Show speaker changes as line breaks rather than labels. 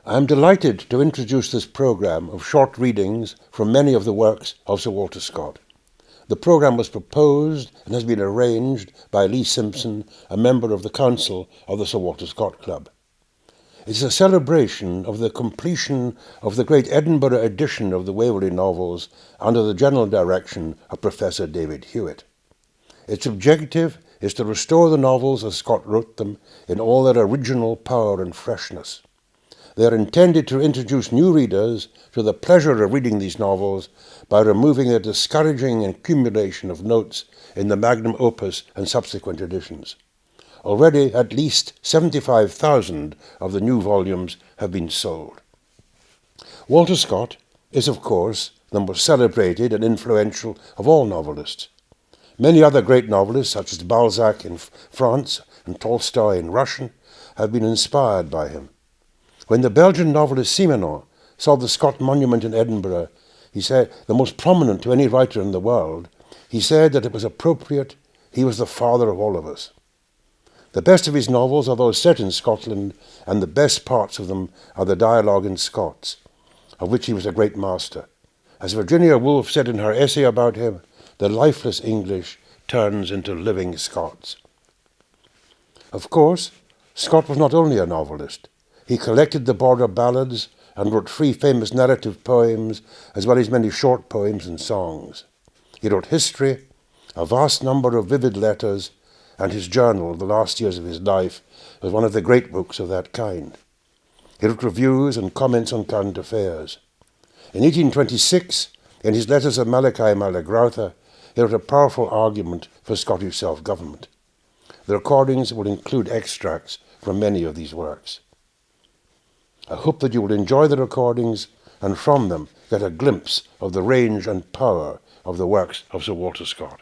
I am delighted to introduce this programme of short readings from many of the works of Sir Walter Scott. The programme was proposed and has been arranged by Lee Simpson, a member of the Council of the Sir Walter Scott Club. It is a celebration of the completion of the great Edinburgh edition of the Waverley novels under the general direction of Professor David Hewitt. Its objective is to restore the novels as Scott wrote them in all their original power and freshness. They are intended to introduce new readers to the pleasure of reading these novels by removing the discouraging accumulation of notes in the magnum opus and subsequent editions. Already at least 75,000 of the new volumes have been sold. Walter Scott is, of course, the most celebrated and influential of all novelists. Many other great novelists, such as Balzac in France and Tolstoy in Russian, have been inspired by him. When the Belgian novelist Simenon saw the Scott Monument in Edinburgh, he said, the most prominent to any writer in the world, he said that it was appropriate, he was the father of all of us. The best of his novels are those set in Scotland, and the best parts of them are the dialogue in Scots, of which he was a great master. As Virginia Woolf said in her essay about him, the lifeless English turns into living Scots. Of course, Scott was not only a novelist. He collected the border ballads and wrote 3 famous narrative poems, as well as many short poems and songs. He wrote history, a vast number of vivid letters, and his journal, The Last Years of His Life, was one of the great books of that kind. He wrote reviews and comments on current affairs. In 1826, in his Letters of Malachi Malagrauta, he wrote a powerful argument for Scottish self-government. The recordings will include extracts from many of these works. I hope that you will enjoy the recordings and from them get a glimpse of the range and power of the works of Sir Walter Scott.